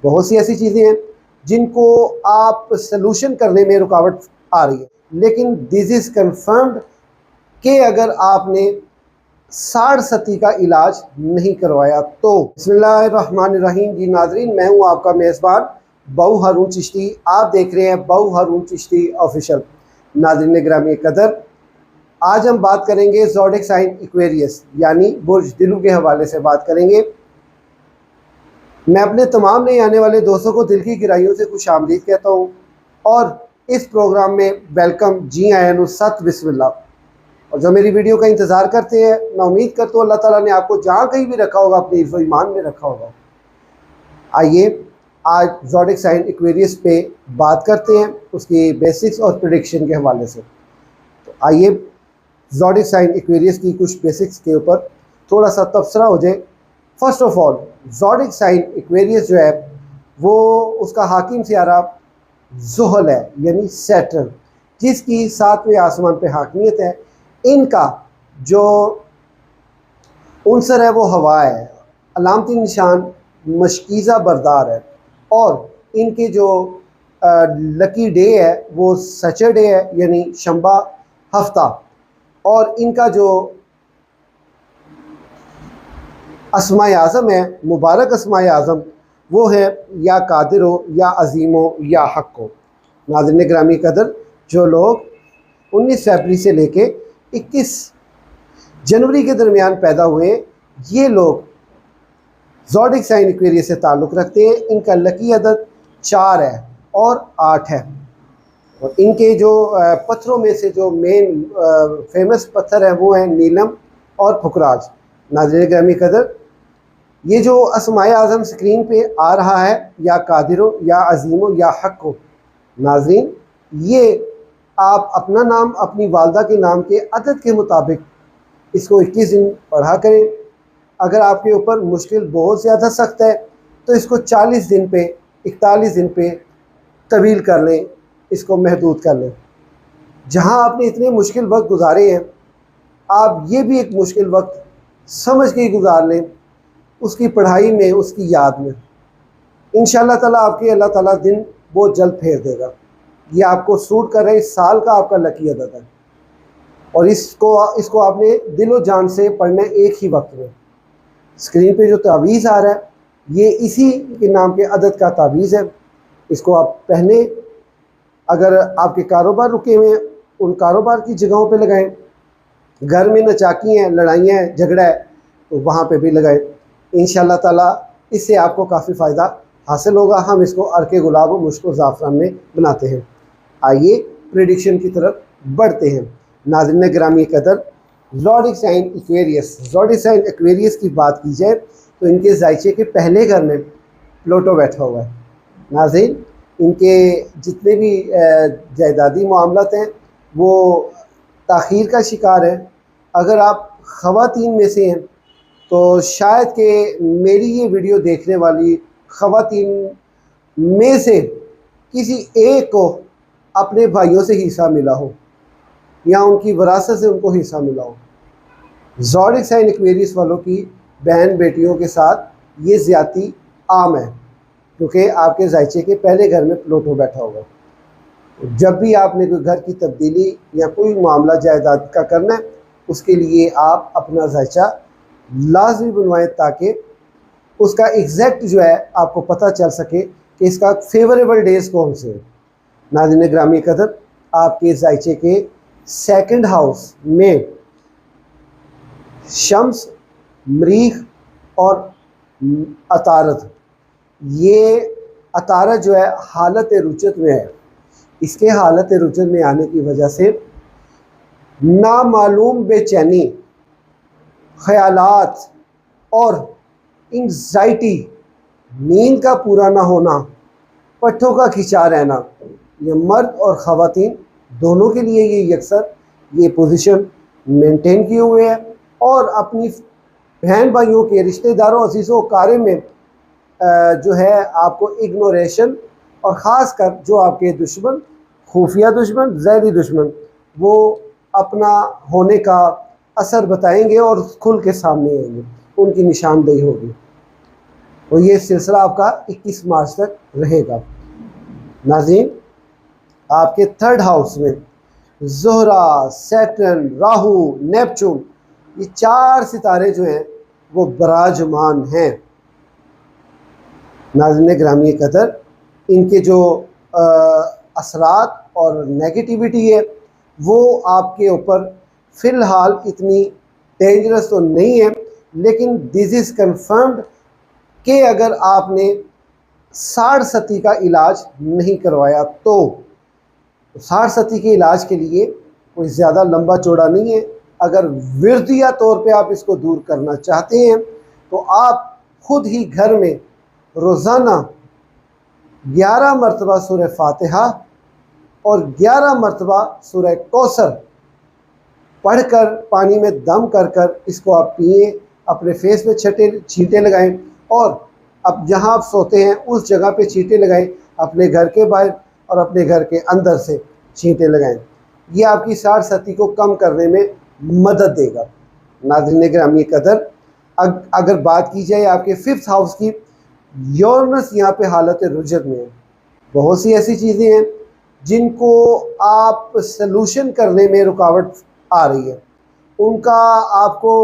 बहुत सी ऐसी चीज़ें हैं जिनको आप सलूशन करने में रुकावट आ रही है, लेकिन दिस इज़ कन्फर्म्ड कि अगर आपने साड़ सती का इलाज नहीं करवाया तो। बिस्मिल्लाहिर्रहमानिर्रहीम। जी नाज़रीन, मैं हूँ आपका मेज़बान बऊ हारून चिश्ती। आप देख रहे हैं बऊ हारून चिश्ती ऑफिशियल। नाज़रीन ग्रामी कदर, आज हम बात करेंगे ज़ोडिक साइन एक्वेरियस यानी बुर्ज दिलू के हवाले से बात करेंगे। मैं अपने तमाम नए आने वाले दोस्तों को दिल की गहराइयों से खुश आमदीद कहता हूँ और इस प्रोग्राम में वेलकम, जी आयन सत बिस्मिल्लाह। और जो मेरी वीडियो का इंतज़ार करते हैं, मैं उम्मीद करता हूँ अल्लाह ताला ने आपको जहाँ कहीं भी रखा होगा अपने इज़्ज़ो ईमान में रखा होगा। आइए आज ज़ोडिक साइन एक्वेरियस पे बात करते हैं, उसकी बेसिक्स और प्रेडिक्शन के हवाले से। तो आइए ज़ोडिक साइन एक्वेरियस की कुछ बेसिक्स के ऊपर थोड़ा सा तबसरा हो जाए। First of all, zodiac sign Aquarius जो है वो उसका हाकिम सियारा ज़ुहल है यानी सैटर्न, जिसकी 7वें आसमान पे हाकिमियत है। इनका जो उनसर है वो हवा है, अलामती निशान मशकीज़ा बरदार है और इनके जो लकी डे है वो सैटरडे है यानी शंबा हफ्ता। और इनका जो अस्माए आज़म है, मुबारक अस्माए आज़म, वो है या कादिर हो या अज़ीम हो या हक हो। नाज़रीन ग्रामी कदर, जो लोग 19 फरवरी से लेके 21 जनवरी के दरमियान पैदा हुए, ये लोग ज़ोडिक साइन एक्वेरियस से ताल्लुक़ रखते हैं। इनका लकी अदद 4 है और 8 है। और इनके जो पत्थरों में से जो मेन फेमस पत्थर है वो है नीलम और फुकराज। नाज़रीन ग्रामी कदर, ये जो अस्माए आज़म स्क्रीन पे आ रहा है, या कादिर हो या अज़ीम हो या हक हो, नाज़रीन ये आप अपना नाम अपनी वालदा के नाम के अदद के मुताबिक इसको 21 दिन पढ़ा करें। अगर आपके ऊपर मुश्किल बहुत ज़्यादा सख्त है तो इसको 40 दिन पे 41 दिन पे तवील कर लें, इसको महदूद कर लें। जहाँ आपने इतने मुश्किल वक्त गुजारे हैं, आप ये भी एक मुश्किल वक्त समझ के ही गुजार लें, उसकी पढ़ाई में, उसकी याद में। इंशाअल्लाह ताला आपके अल्लाह ताला दिन बहुत जल्द फेर देगा। ये आपको सूट कर रहे इस साल का आपका लकी अदद है और इसको आपने दिलो जान से पढ़ना है एक ही वक्त में। स्क्रीन पे जो तावीज़ आ रहा है ये इसी के नाम के अदद का तावीज़ है। इसको आप पहने, अगर आपके कारोबार रुके हुए हैं उन कारोबार की जगहों पे लगाएं, घर में नचाकी हैं, लड़ाइयाँ हैं, झगड़ा है तो वहाँ पे भी लगाएं। इंशाअल्लाह ताला इससे आपको काफ़ी फ़ायदा हासिल होगा। हम इसको अर्के गुलाब और मुश्को ज़ाफ़रान में बनाते हैं। आइए प्रेडिक्शन की तरफ बढ़ते हैं। नाज़रीन ग्रामी कदर, ज़ोडिक साइन एक्वेरियस की बात की जाए तो इनके जायचे के पहले घर में प्लूटो बैठा हुआ है। नाज़रीन, इनके जितने भी जायदादी मामलात हैं वो ताख़ीर का शिकार है। अगर आप ख़वातीन में से हैं तो शायद कि मेरी ये वीडियो देखने वाली ख़वातीन में से किसी एक को अपने भाइयों से हिस्सा मिला हो या उनकी विरासत से उनको हिस्सा मिला हो। ज़ोडिक साइन एक्वेरियस वालों की बहन बेटियों के साथ ये ज़्यादती आम है क्योंकि आपके जायचे के पहले घर में प्लूटो बैठा होगा। जब भी आपने कोई घर की तब्दीली या कोई मामला जायदाद का करना है, उसके लिए आप अपना जायचा लाजमी बनवाएं ताकि उसका एग्जैक्ट जो है आपको पता चल सके कि इसका फेवरेबल डेज कौन से हैं। नाज़रीन ग्रामी कदर, आपके जायचे के सेकंड हाउस में शम्स, मरीख और अतारद, ये अतारद जो है हालत रुचत में है। इसके हालत रुचत में आने की वजह से नामालूम बेचैनी, ख़यालात और एंग्जाइटी, नींद का पूरा ना होना, पट्ठों का खिंचा रहना, ये मर्द और ख़वातीन दोनों के लिए ये अक्सर ये पोजीशन मेंटेन किए हुए है। और अपनी बहन भाइयों के, रिश्तेदारों, अजीज़ों कारे में जो है आपको इग्नोरेशन, और ख़ास कर जो आपके दुश्मन, खुफिया दुश्मन, ज़हरी दुश्मन, वो अपना होने का असर बताएंगे और खुल के सामने आएंगे, उनकी निशानदेही होगी। और ये सिलसिला आपका 21 मार्च तक रहेगा। नाज़रीन, आपके थर्ड हाउस में ज़ोहरा, सैटर्न, राहु, नेपच्यून, ये 4 सितारे जो हैं वो विराजमान हैं। नाज़रीन ग्रामी कदर, इनके जो असरात और नेगेटिविटी है वो आपके ऊपर फ़िलहाल इतनी डेंजरस तो नहीं है, लेकिन दिस इज़ कन्फर्म्ड कि अगर आपने साढ़ सती का इलाज नहीं करवाया तो साढ़ सती के इलाज के लिए कोई ज़्यादा लंबा चौड़ा नहीं है। अगर विर्दिया तौर पे आप इसको दूर करना चाहते हैं तो आप खुद ही घर में रोज़ाना 11 मरतबा सूरह फातिहा और 11 मरतबा सूरह कौसर पढ़कर पानी में दम कर कर इसको आप पिए, अपने फेस पे छींटे लगाएं और अब जहां आप सोते हैं उस जगह पे छींटे लगाएं, अपने घर के बाहर और अपने घर के अंदर से छींटे लगाएं। ये आपकी साढ़ सती को कम करने में मदद देगा। नाज़रीन ग्रामी कदर, अगर बात की जाए आपके 5th हाउस की, यूरेनस यहाँ पे हालत रुजत में है। बहुत सी ऐसी चीज़ें हैं जिनको आप सलूशन करने में रुकावट आ रही है, उनका आपको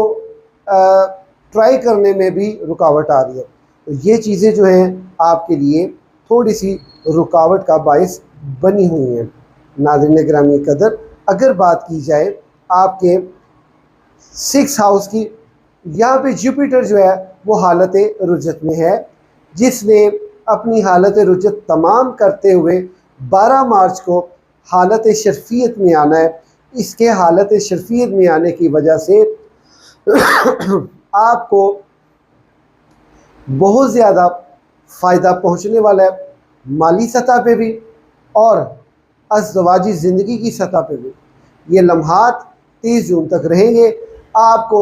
ट्राई करने में भी रुकावट आ रही है। तो ये चीज़ें जो हैं आपके लिए थोड़ी सी रुकावट का बायस बनी हुई हैं। नाज़रीन ग्रामी कदर, अगर बात की जाए आपके 6th हाउस की, यहाँ पे जुपिटर जो है वो हालत रुजत में है, जिसने अपनी हालत रुजत तमाम करते हुए 12 मार्च को हालत शर्फियत में आना है। इसके हालत शर्फियत में आने की वजह से आपको बहुत ज़्यादा फ़ायदा पहुँचने वाला है, माली सतह पे भी और अज़दवाजी ज़िंदगी की सतह पे भी। ये लम्हात 30 जून तक रहेंगे। आपको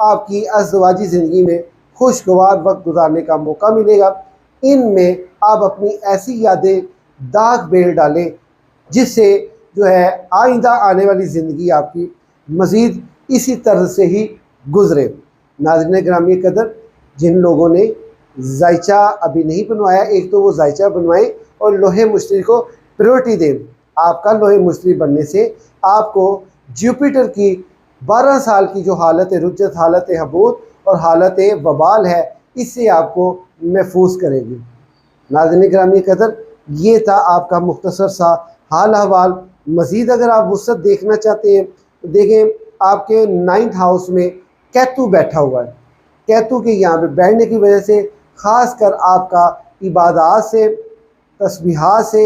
आपकी अज़दवाजी ज़िंदगी में खुशगवार वक्त गुजारने का मौका मिलेगा। इनमें आप अपनी ऐसी यादें दाग बेल डालें जिससे जो है आइंदा आने वाली ज़िंदगी आपकी मज़ीद इसी तरह से ही गुज़रे। नाज़रीन ग्रामी कदर, जिन लोगों ने जायचा अभी नहीं बनवाया, एक तो वो जायचा बनवाएं और लोहे मुश्तरी को प्रायोरिटी दें। आपका लोहे मुश्तरी बनने से आपको जुपिटर की 12 साल की जो हालत रुजत, हालत हबूत और हालत वबाल है, इससे आपको महफूज करेगी। नाज़रीन ग्रामी कदर, ये था आपका मुख्तसर सा हाल अहवाल। मज़ीद अगर आप वसअत देखना चाहते हैं तो देखें, आपके 9th हाउस में केतु बैठा हुआ है। केतु के यहाँ पे बैठने की वजह से ख़ास कर आपका इबादत से, तस्बीहात से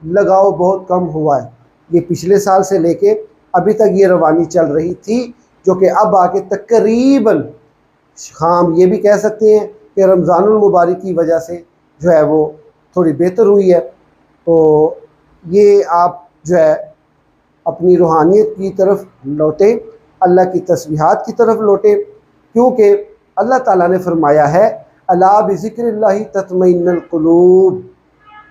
लगाव बहुत कम हुआ है। ये पिछले साल से लेके अभी तक ये रवानी चल रही थी, जो कि अब आके तकरीबन हम ये भी कह सकते हैं कि रमज़ानुल मुबारक की वजह से जो है वो थोड़ी बेहतर हुई है। तो ये आप जो है अपनी रूहानियत की तरफ लौटें, अल्लाह की तस्बीहात की तरफ लौटें, क्योंकि अल्लाह ताला ने फरमाया है, अला बिज़िक्रिल्लाहि तत्मइन्नुल क़ुलूब,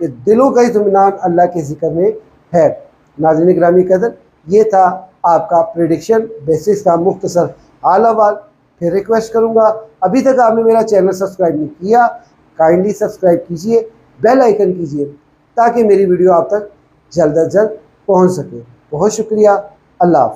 ये दिलों का इत्मीनान अल्लाह के ज़िक्र में है। नाज़रीन गिरामी कदर, ये था आपका प्रेडिक्शन बेसिस का मुख्तसर हाल अहवाल। फिर रिक्वेस्ट करूँगा, अभी तक आपने मेरा चैनल सब्सक्राइब नहीं किया, काइंडली सब्सक्राइब कीजिए, बेल आइकन कीजिए, ताकि मेरी वीडियो आप तक जल्द अज जल्द पहुँच सके। बहुत शुक्रिया। अल्लाह हाफ़िज़।